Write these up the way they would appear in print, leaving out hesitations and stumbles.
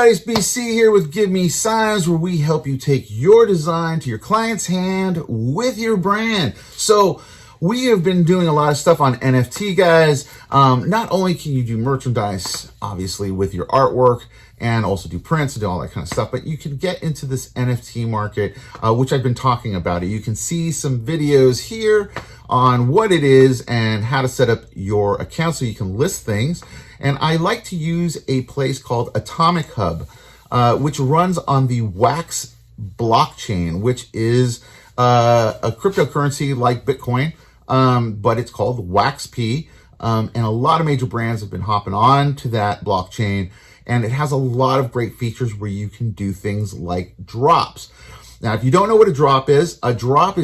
everybody, it's BC here with Give Me Signs, where we help you take your design to your client's hand with your brand. So we have been doing a lot of stuff on NFT, guys. Not only can you do merchandise, obviously, with your artwork, and also do prints and do all that kind of stuff, but you can get into this NFT market, which I've been talking about. You can see some videos here on what it is and how to set up your account so you can list things. And I like to use a place called Atomichub, which runs on the WAX blockchain, which is a cryptocurrency like Bitcoin, but it's called WAX-P. And a lot of major brands have been hopping on to that blockchain, and it has a lot of great features where you can do things like drops. Now, if you don't know what a drop is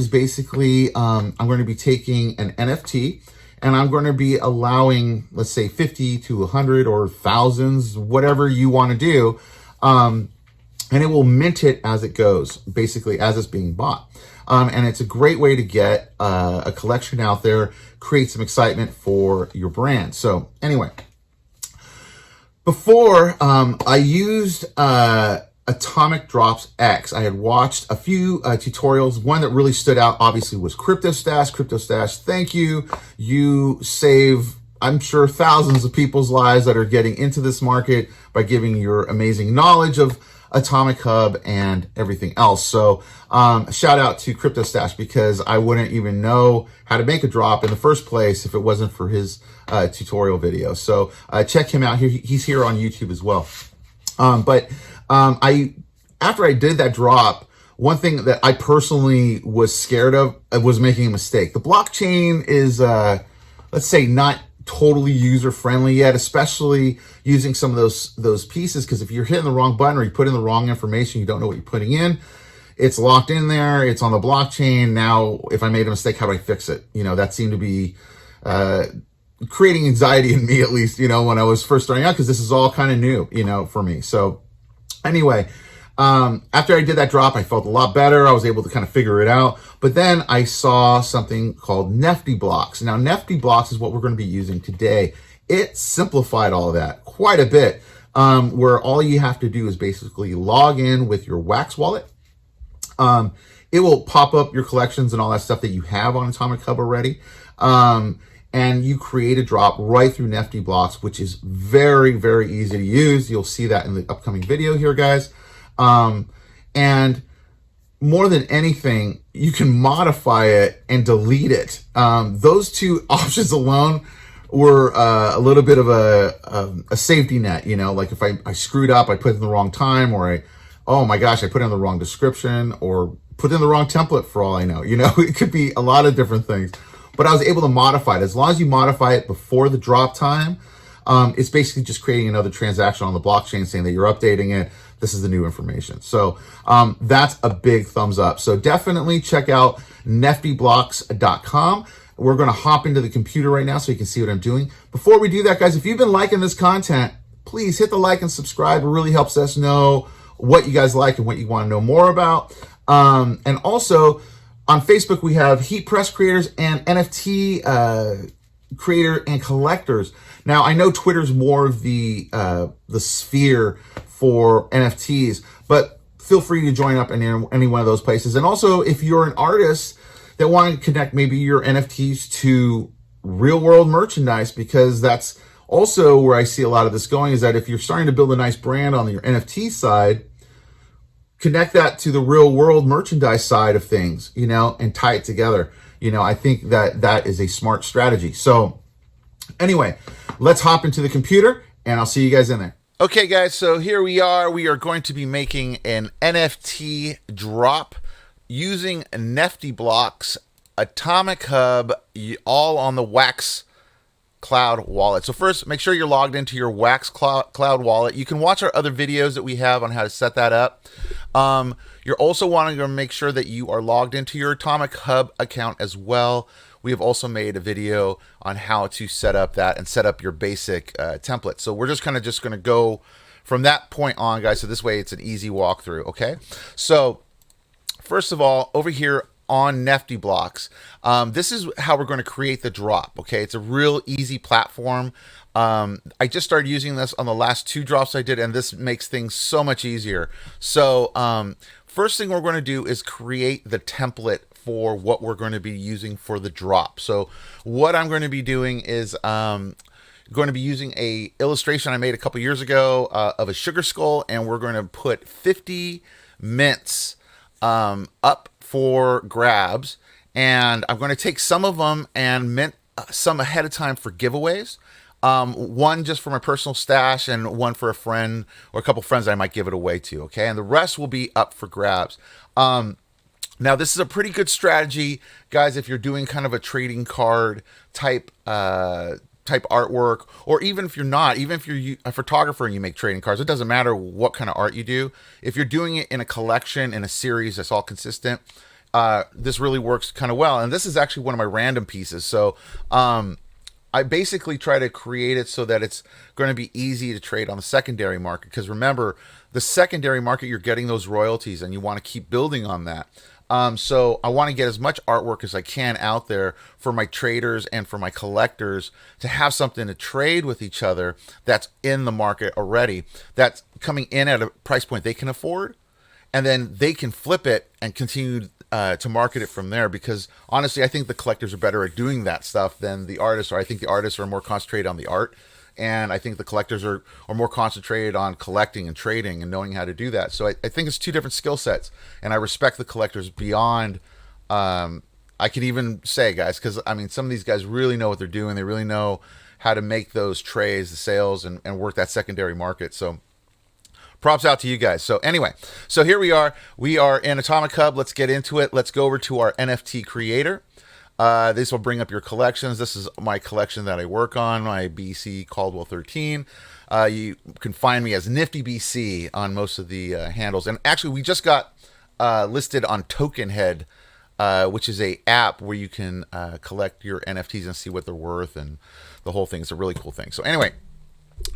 basically, I'm going to be taking an NFT, and I'm going to be allowing, let's say 50 to 100 or thousands, whatever you want to do. And it will mint it as it goes, basically as it's being bought. And it's a great way to get a collection out there, create some excitement for your brand. So anyway, before I used Atomic Drops X. I had watched a few tutorials. One that really stood out, obviously, was CryptoStash. CryptoStash, thank you. You save, I'm sure, thousands of people's lives that are getting into this market by giving your amazing knowledge of Atomichub and everything else. So shout out to CryptoStash, because I wouldn't even know how to make a drop in the first place if it wasn't for his tutorial video. So check him out. He's here on YouTube as well. After I did that drop, one thing that I personally was scared of was making a mistake. The blockchain is, let's say, not totally user-friendly yet, especially using some of those pieces, because if you're hitting the wrong button or you put in the wrong information, you don't know what you're putting in, it's locked in there, it's on the blockchain. Now, if I made a mistake, how do I fix it? You know, that seemed to be creating anxiety in me, at least, you know, when I was first starting out, because this is all kind of new, you know, for me. So anyway, after I did that drop, I felt a lot better. I was able to kind of figure it out. But then I saw something called Neftyblocks. Now, Neftyblocks is what we're going to be using today. It simplified all of that quite a bit, where all you have to do is basically log in with your WAX wallet. It will pop up your collections and all that stuff that you have on Atomichub already. And you create a drop right through Neftyblocks, which is very, very easy to use. You'll see that in the upcoming video here, guys. And more than anything, you can modify it and delete it. Those two options alone were a little bit of a safety net, you know, like if I screwed up, I put in the wrong time, or oh my gosh, I put in the wrong description, or put in the wrong template, for all I know. You know, it could be a lot of different things. But I was able to modify it. As long as you modify it before the drop time, it's basically just creating another transaction on the blockchain saying that you're updating it. This is the new information. So that's a big thumbs up. So definitely check out Neftyblocks.com. We're going to hop into the computer right now so you can see what I'm doing. Before we do that, guys, if you've been liking this content, please hit the like and subscribe. It really helps us know what you guys like and what you want to know more about. And also, on Facebook, we have Heat Press creators and NFT creator and collectors. Now, I know Twitter's more of the sphere for NFTs, but feel free to join up in any one of those places. And also, if you're an artist that want to connect maybe your NFTs to real world merchandise, because that's also where I see a lot of this going, is that if you're starting to build a nice brand on your NFT side, connect that to the real world merchandise side of things, you know, and tie it together. You know, I think that is a smart strategy. So anyway, let's hop into the computer and I'll see you guys in there. Okay, guys, so here we are. We are going to be making an NFT drop using Neftyblocks, Atomichub, all on the WAX Cloud wallet. So first, make sure you're logged into your WAX Cloud wallet. You can watch our other videos that we have on how to set that up. You're also wanting to make sure that you are logged into your Atomichub account as well. We have also made a video on how to set up that and set up your basic template. So we're just going to go from that point on, guys. So this way it's an easy walkthrough. Okay. So first of all, over here on Neftyblocks. This is how we're going to create the drop. Okay, it's a real easy platform. I just started using this on the last 2 drops I did, and this makes things so much easier. So first thing we're going to do is create the template for what we're going to be using for the drop. So what I'm going to be doing is going to be using a illustration I made a couple years ago of a sugar skull, and we're going to put 50 mints up for grabs, and I'm going to take some of them and mint some ahead of time for giveaways. One just for my personal stash, and one for a friend or a couple friends that I might give it away to. Okay, and the rest will be up for grabs. Now, this is a pretty good strategy, guys, if you're doing kind of a trading card type artwork, or even if you're not, even if you're a photographer and you make trading cards, it doesn't matter what kind of art you do. If you're doing it in a collection, in a series that's all consistent, this really works kind of well. And this is actually one of my random pieces. So I basically try to create it so that it's going to be easy to trade on the secondary market. Because remember, the secondary market, you're getting those royalties and you want to keep building on that. So I want to get as much artwork as I can out there for my traders and for my collectors to have something to trade with each other that's in the market already, that's coming in at a price point they can afford, and then they can flip it and continue to market it from there. Because honestly, I think the collectors are better at doing that stuff than the artists are. I think the artists are more concentrated on the art, and I think the collectors are more concentrated on collecting and trading and knowing how to do that. So I think it's 2 different skill sets, and I respect the collectors beyond, I could even say, guys, because I mean, some of these guys really know what they're doing. They really know how to make those trades, the sales, and work that secondary market. So props out to you guys. So anyway, so here we are in Atomichub. Let's get into it. Let's go over to our NFT creator. This will bring up your collections. This is my collection that I work on, my BC Caldwell 13. You can find me as Nifty BC on most of the handles. And actually, we just got listed on Token Head, which is a app where you can collect your NFTs and see what they're worth and the whole thing. It's a really cool thing. So anyway,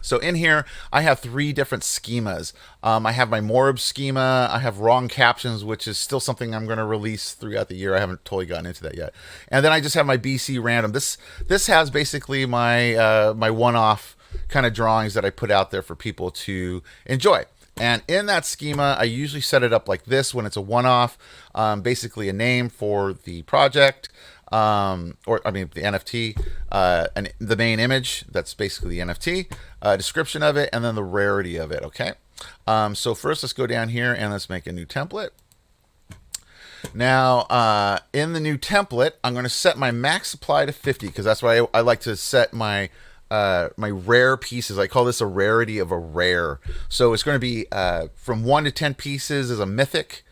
so in here, I have 3 different schemas. I have my M.O.R.B.S schema. I have wrong captions, which is still something I'm going to release throughout the year. I haven't totally gotten into that yet. And then I just have my BC random. This has basically my my one-off kind of drawings that I put out there for people to enjoy. And in that schema, I usually set it up like this when it's a one-off, basically a name for the project, or I mean the NFT, and the main image, that's basically the NFT, description of it, and then the rarity of it. Okay, so first let's go down here and let's make a new template. Now in the new template, I'm going to set my max supply to 50, because that's why I like to set my my rare pieces. I call this a rarity of a rare. So it's going to be from 1 to 10 pieces is a mythic.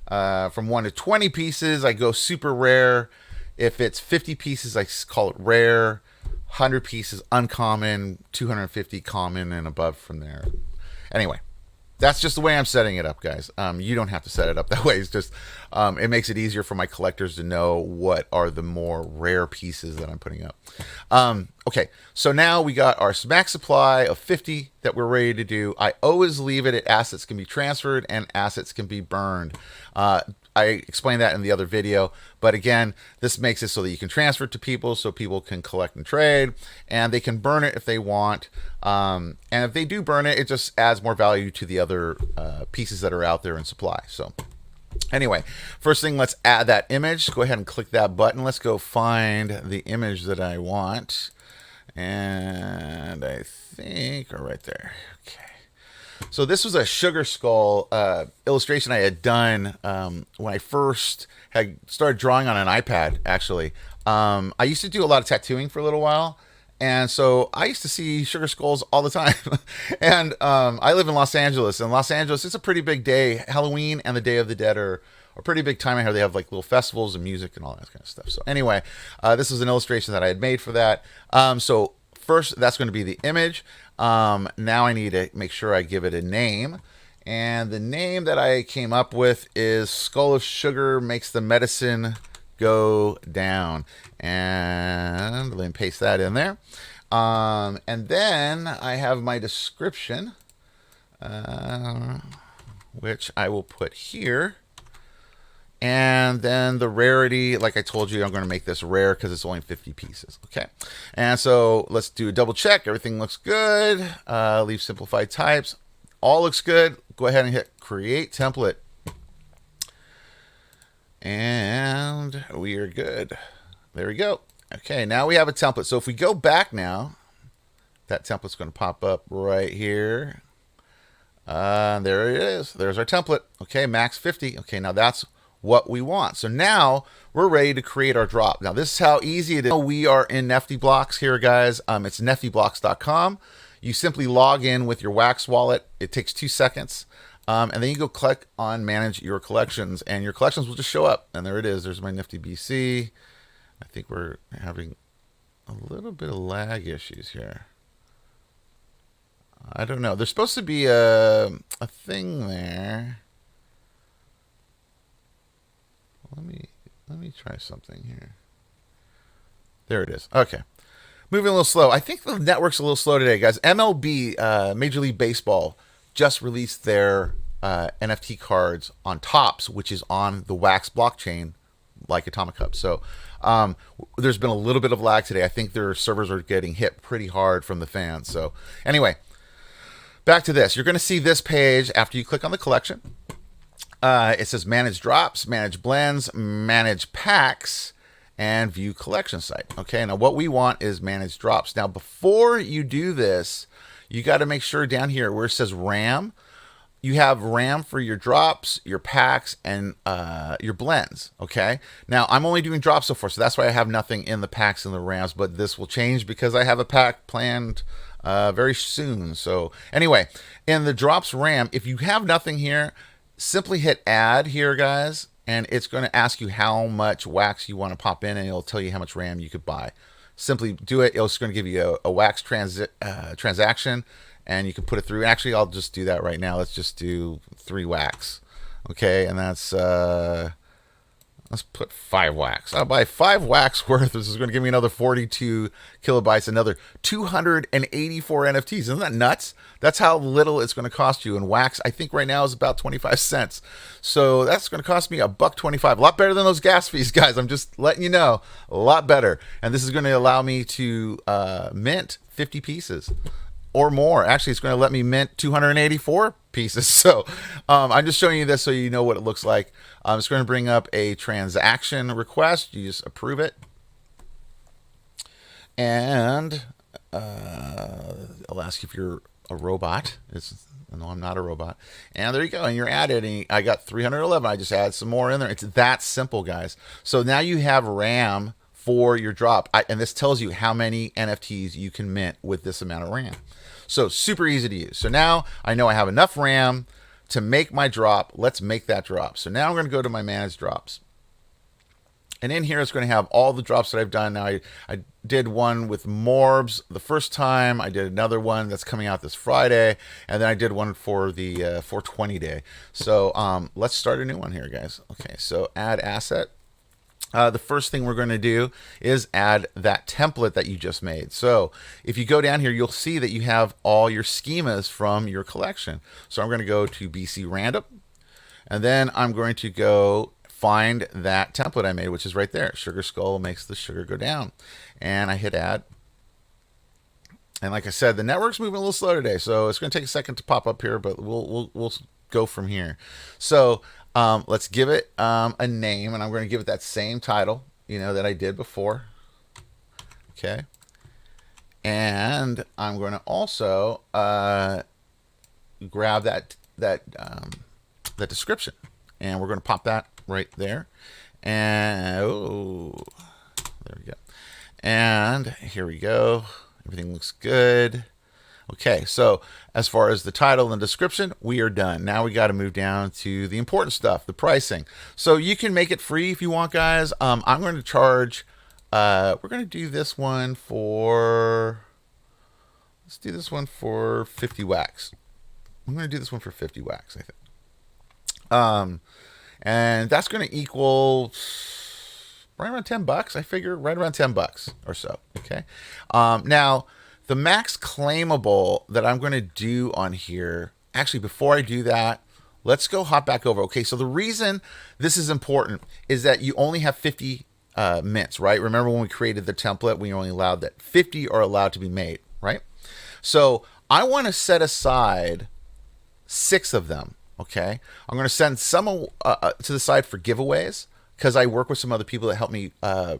From 1 to 20 pieces, I go super rare. If it's 50 pieces, I call it rare. 100 pieces, uncommon. 250, common, and above from there. Anyway, that's just the way I'm setting it up, guys. You don't have to set it up that way. It's just, it makes it easier for my collectors to know what are the more rare pieces that I'm putting up. Okay, so now we got our max supply of 50 that we're ready to do. I always leave it at assets can be transferred and assets can be burned. I explained that in the other video, but again, this makes it so that you can transfer it to people so people can collect and trade, and they can burn it if they want. And if they do burn it, it just adds more value to the other pieces that are out there in supply. So anyway, first thing, let's add that image. Go ahead and click that button. Let's go find the image that I want. And I think, right there. Okay. So this was a sugar skull illustration I had done when I first had started drawing on an iPad, actually. I used to do a lot of tattooing for a little while, and so I used to see sugar skulls all the time. And I live in Los Angeles. In Los Angeles, it's a pretty big day. Halloween and the Day of the Dead are a pretty big time here. They have like little festivals and music and all that kind of stuff. So anyway, this was an illustration that I had made for that. So first, that's going to be the image. Now I need to make sure I give it a name. And the name that I came up with is Skull of Sugar Makes the Medicine Go Down. And let me paste that in there. And then I have my description, which I will put here And then the rarity, like I told you, I'm going to make this rare because it's only 50 pieces. Okay. And so let's do a double check. Everything looks good. Leave simplified types. All looks good. Go ahead and hit create template. And we are good. There we go. Okay. Now we have a template. So if we go back now, that template's going to pop up right here. There it is. There's our template. Okay. Max 50. Okay. Now that's what we want. So now we're ready to create our drop. Now this is how easy it is. We are in Neftyblocks here, guys. It's neftyblocks.com. You simply log in with your WAX wallet. It takes 2 seconds. And then you go click on manage your collections and your collections will just show up. And there it is. There's my Nifty BC. I think we're having a little bit of lag issues here. I don't know. There's supposed to be a thing there. Let me try something here. There it is. Okay. Moving a little slow. I think the network's a little slow today, guys. MLB, Major League Baseball, just released their NFT cards on Tops, which is on the WAX blockchain, like Atomichub. So there's been a little bit of lag today. I think their servers are getting hit pretty hard from the fans. So anyway, back to this. You're going to see this page after you click on the collection. It says manage drops, manage blends, manage packs, and view collection site. Okay, now what we want is manage drops. Now before you do this, you got to make sure down here where it says RAM, you have RAM for your drops, your packs, and your blends. Okay, now I'm only doing drops so far, so that's why I have nothing in the packs and the RAMs, but this will change because I have a pack planned very soon. So anyway, in the drops RAM, if you have nothing here, simply hit add here, guys, and it's going to ask you how much wax you want to pop in, and it'll tell you how much RAM you could buy. Simply do it. It's going to give you a wax transaction, and you can put it through. Actually, I'll just do that right now. Let's just do 3 wax. Okay, and that's let's put 5 wax. I'll buy 5 wax worth. This is going to give me another 42 kilobytes, another 284 NFTs. Isn't that nuts? That's how little it's going to cost you. And wax, I think right now is about 25 cents. So that's going to cost me $1.25. A lot better than those gas fees, guys. I'm just letting you know, a lot better. And this is going to allow me to mint 50 pieces. Or more. Actually, it's going to let me mint 284 pieces. So I'm just showing you this so you know what it looks like. It's going to bring up a transaction request. You just approve it. And I'll ask you if you're a robot. No, I'm not a robot. And there you go. And you're added. And I got 311. I just add some more in there. It's that simple, guys. So now you have RAM for your drop. And this tells you how many NFTs you can mint with this amount of RAM. So super easy to use. So now I know I have enough RAM to make my drop. Let's make that drop. So now I'm going to go to my manage drops. And in here it's going to have all the drops that I've done. Now I did one with M.O.R.B.S the first time. I did another one that's coming out this Friday. And then I did one for the 420 day. So let's start a new one here, guys. Okay, so add asset. The first thing we're going to do is add that template that you just made. So if you go down here, you'll see that you have all your schemas from your collection. So I'm going to go to BC Random, and then I'm going to go find that template I made, which is right there. Sugar Skull makes the sugar go down. And I hit add. And like I said, the network's moving a little slow today, so it's going to take a second to pop up here, but we'll go from here. So let's give it a name, and I'm going to give it that same title, that I did before. Okay. And I'm going to also grab that description, and we're going to pop that right there. And there we go. And here we go. Everything looks good. Okay, so as far as the title and description, we are done. Now we got to move down to the important stuff, the pricing. So you can make it free if you want, guys. I'm going to charge, we're going to do this one for, let's do this one for 50 wax. I'm going to do this one for 50 wax, I think. And that's going to equal right around $10, I figure, right around $10 or so. Okay. Now, the max claimable that I'm going to do on here, actually, before I do that, let's go hop back over. Okay, so the reason this is important is that you only have 50 mints, right? Remember when we created the template, we only allowed that 50 are allowed to be made, right? So I want to set aside 6 of them. Okay, I'm going to send some to the side for giveaways, because I work with some other people that help me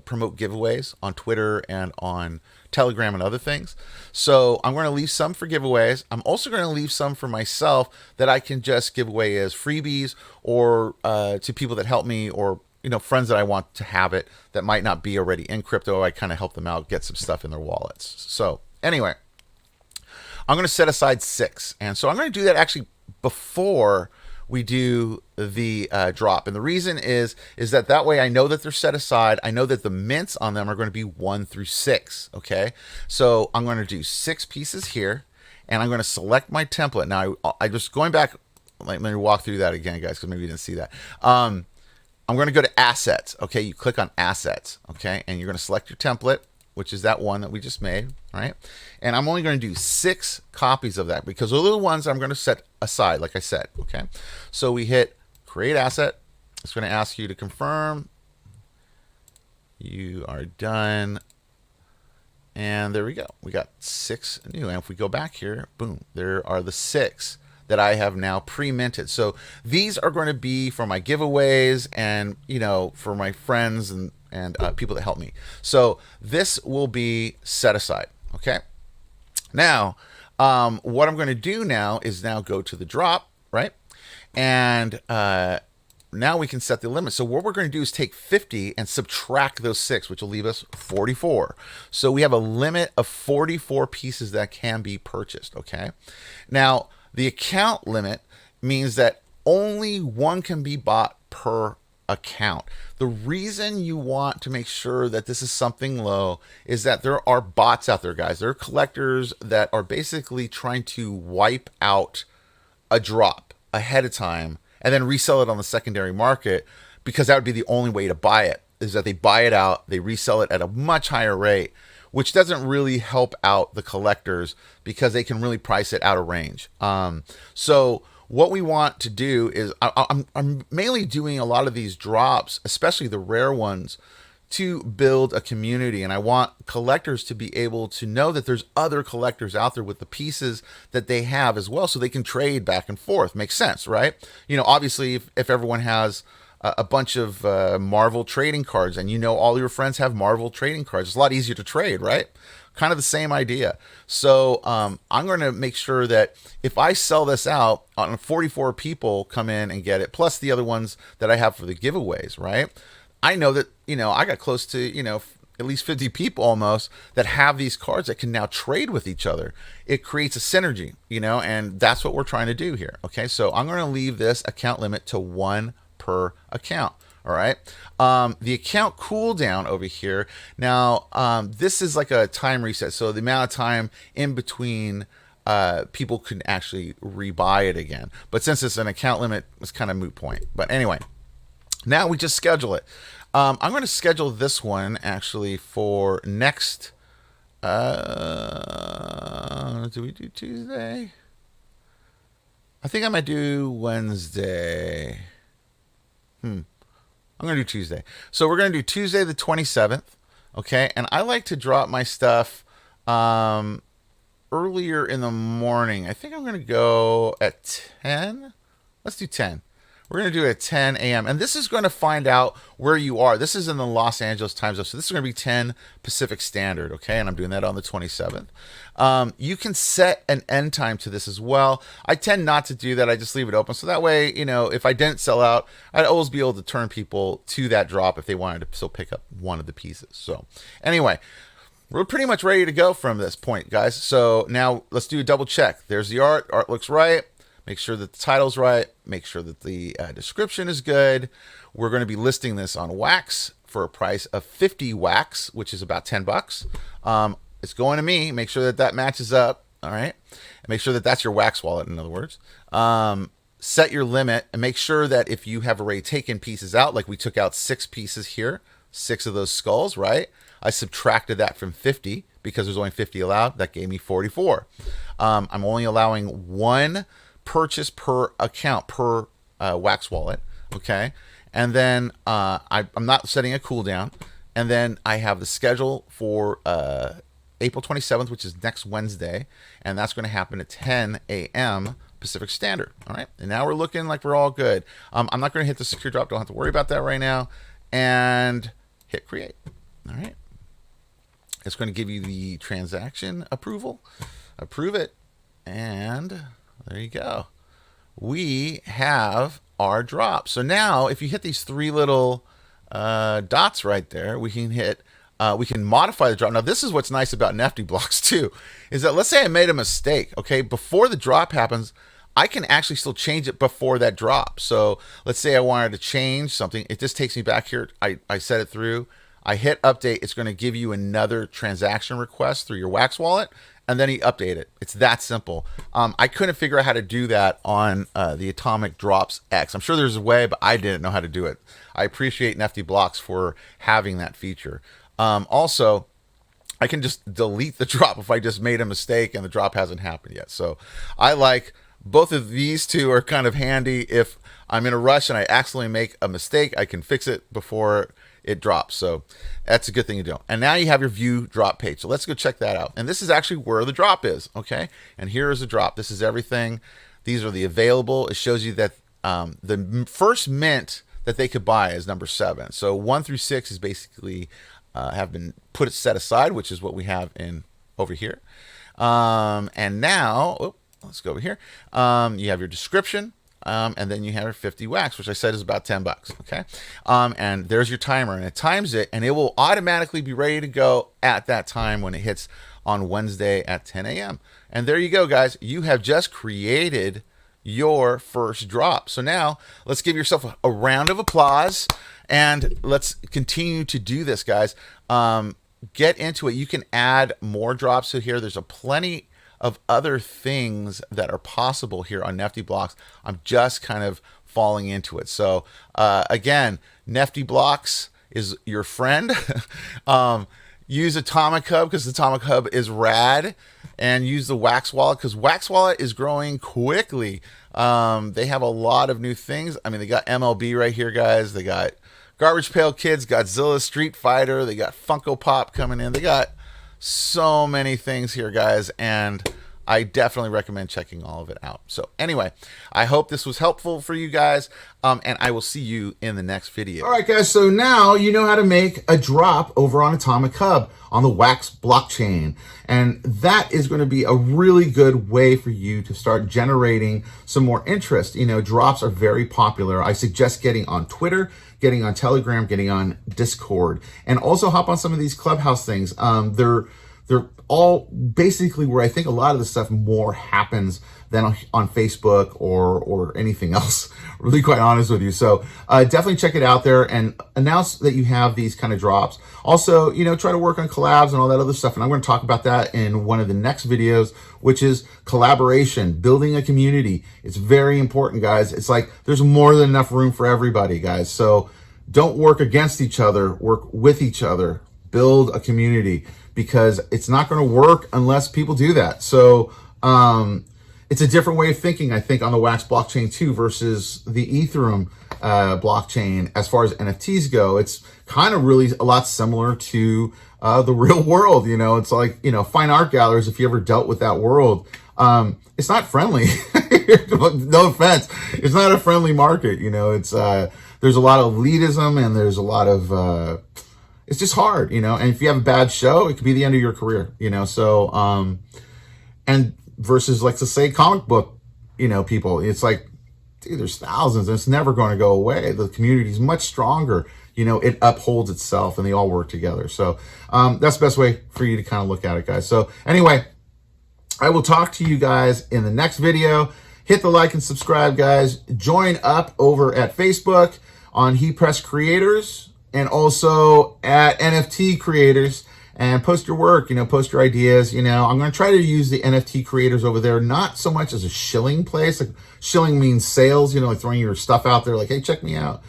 promote giveaways on Twitter and on Telegram and other things. So I'm going to leave some for giveaways. I'm also going to leave some for myself that I can just give away as freebies, or to people that help me, or friends that I want to have it that might not be already in crypto. I kind of help them out, get some stuff in their wallets. So anyway, I'm going to set aside 6, and so I'm going to do that actually before we do the drop. And the reason is that way I know that they're set aside. I know that the mints on them are going to be 1 through 6. Okay, so I'm going to do 6 pieces here, and I'm going to select my template. Now I just going back. Let me walk through that again, guys, because maybe you didn't see that. I'm going to go to assets. Okay, you click on assets. Okay, and you're going to select your template, which is that one that we just made, right? And I'm only going to do 6 copies of that, because those are the ones I'm going to set aside, like I said, okay? So we hit create asset. It's going to ask you to confirm. You are done. And there we go. We got 6 new. And if we go back here, boom, there are the 6 that I have now pre-minted. So these are going to be for my giveaways and, for my friends and people that help me. So this will be set aside. Okay. Now, what I'm going to do now is go to the drop, right? And now we can set the limit. So what we're going to do is take 50 and subtract those 6, which will leave us 44. So we have a limit of 44 pieces that can be purchased. Okay. Now, the account limit means that only one can be bought per account. The reason you want to make sure that this is something low is that there are bots out there, guys. There are collectors that are basically trying to wipe out a drop ahead of time and then resell it on the secondary market, because that would be the only way to buy it, is that they buy it out, they resell it at a much higher rate, which doesn't really help out the collectors because they can really price it out of range. So what we want to do is, I'm mainly doing a lot of these drops, especially the rare ones, to build a community. And I want collectors to be able to know that there's other collectors out there with the pieces that they have as well, so they can trade back and forth. Makes sense, right? Obviously, if everyone has a bunch of Marvel trading cards, and all your friends have Marvel trading cards, it's a lot easier to trade, right? Kind of the same idea. So I'm going to make sure that if I sell this out, on 44 people come in and get it, plus the other ones that I have for the giveaways, right? I know that, I got close to, at least 50 people almost that have these cards that can now trade with each other. It creates a synergy, and that's what we're trying to do here. Okay, so I'm going to leave this account limit to 1 per account. All right. The account cooldown over here. Now, this is like a time reset. So the amount of time in between people can actually rebuy it again. But since it's an account limit, it's kind of moot point. But anyway, now we just schedule it. I'm going to schedule this one actually for next. Do we do Tuesday? I think I might do Wednesday. I'm going to do Tuesday. So we're going to do Tuesday the 27th, okay? And I like to drop my stuff earlier in the morning. I think I'm going to go at 10. Let's do 10. We're going to do it at 10 a.m. And this is going to find out where you are. This is in the Los Angeles time zone. So this is going to be 10 Pacific Standard, okay? And I'm doing that on the 27th. You can set an end time to this as well. I tend not to do that. I just leave it open. So that way, if I didn't sell out, I'd always be able to turn people to that drop if they wanted to still pick up one of the pieces. So anyway, we're pretty much ready to go from this point, guys. So now let's do a double check. There's the art. Art looks right. Make sure that the title's right. Make sure that the description is good. We're going to be listing this on Wax for a price of 50 Wax, which is about $10. It's going to me. Make sure that matches up. All right. And make sure that that's your Wax wallet, in other words. Set your limit and make sure that if you have already taken pieces out, like we took out 6 pieces here, 6 of those skulls, right? I subtracted that from 50 because there's only 50 allowed. That gave me 44. I'm only allowing 1 purchase per account per WAX wallet, okay? And then I'm not setting a cooldown. And then I have the schedule for April 27th, which is next Wednesday, and that's going to happen at 10 a.m. Pacific Standard. All right, and now we're looking like we're all good. I'm not going to hit the secure drop. Don't have to worry about that right now. And hit create. All right, it's going to give you the transaction approval. Approve it, and there you go. We have our drop. So now, if you hit these three little dots right there, we can hit. We can modify the drop. Now, this is what's nice about Neftyblocks too, is that let's say I made a mistake, okay? Before the drop happens, I can actually still change it before that drop. So let's say I wanted to change something. It just takes me back here. I set it through. I hit update. It's going to give you another transaction request through your WAX wallet, and then you update it. It's that simple. I couldn't figure out how to do that on the Atomic Drops X. I'm sure there's a way, but I didn't know how to do it. I appreciate Neftyblocks for having that feature. Also, I can just delete the drop if I just made a mistake and the drop hasn't happened yet. So I like both of these two are kind of handy. If I'm in a rush and I accidentally make a mistake, I can fix it before it drops. So that's a good thing to do. And now you have your view drop page. So let's go check that out. And this is actually where the drop is. Okay. And here is the drop. This is everything. These are the available. It shows you that the first mint that they could buy is number 7. So 1 through 6 is basically have been set aside, which is what we have in over here. And now, let's go over here. You have your description, and then you have your 50 wax, which I said is about $10. Okay, and there's your timer, and it times it, and it will automatically be ready to go at that time when it hits on Wednesday at 10 a.m. And there you go, guys. You have just created your first drop. So now let's give yourself a round of applause. And let's continue to do this, guys. Get into it. You can add more drops to here. There's a plenty of other things that are possible here on Neftyblocks. I'm just kind of falling into it. So again, Neftyblocks is your friend. Use Atomichub because Atomichub is rad, and use the WAX wallet because WAX wallet is growing quickly. They have a lot of new things. I mean, they got MLB right here, guys. They got Garbage Pail Kids, Godzilla, Street Fighter. They got Funko Pop coming in. They got so many things here, guys, and I definitely recommend checking all of it out. So anyway, I hope this was helpful for you guys, and I will see you in the next video. All right, guys, so now you know how to make a drop over on Atomichub on the WAX blockchain, and that is going to be a really good way for you to start generating some more interest. You know, drops are very popular. I suggest getting on Twitter, getting on Telegram, getting on Discord, and also hop on some of these Clubhouse things. They're all basically where I think a lot of the stuff more happens than on Facebook or anything else, really quite honest with you. So definitely check it out there and announce that you have these kind of drops. Also, you know, try to work on collabs and all that other stuff. And I'm going to talk about that in one of the next videos, which is collaboration, building a community. It's very important, guys. It's like there's more than enough room for everybody, guys. So don't work against each other, work with each other, build a community, because it's not going to work unless people do that. So it's a different way of thinking, I think, on the WAX blockchain too versus the Ethereum blockchain as far as NFTs go. It's kind of really a lot similar to the real world. You know, it's like, you know, fine art galleries, if you ever dealt with that world, it's not friendly. No offense. It's not a friendly market. You know, it's there's a lot of elitism and there's a lot of it's just hard, you know, and if you have a bad show, it could be the end of your career, you know. So and versus, like, to say comic book, you know, people, it's like, dude, there's thousands and it's never going to go away. The community is much stronger, you know, it upholds itself and they all work together. So that's the best way for you to kind of look at it, guys. So anyway, I will talk to you guys in the next video. Hit the like and subscribe, guys. Join up over at Facebook on He-Press Creators and also at NFT Creators, and post your work, you know, post your ideas. You know, I'm going to try to use the NFT Creators over there, not so much as a shilling place. Like, shilling means sales, you know, like throwing your stuff out there like, hey, check me out.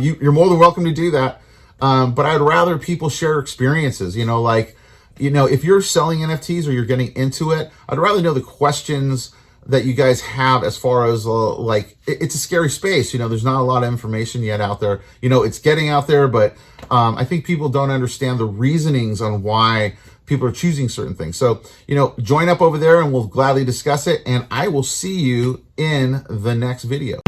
You're more than welcome to do that. But I'd rather people share experiences, you know, like, you know, if you're selling NFTs or you're getting into it, I'd rather know the questions that you guys have as far as like, it's a scary space. You know, there's not a lot of information yet out there. You know, it's getting out there, but I think people don't understand the reasonings on why people are choosing certain things. So, you know, join up over there and we'll gladly discuss it. And I will see you in the next video.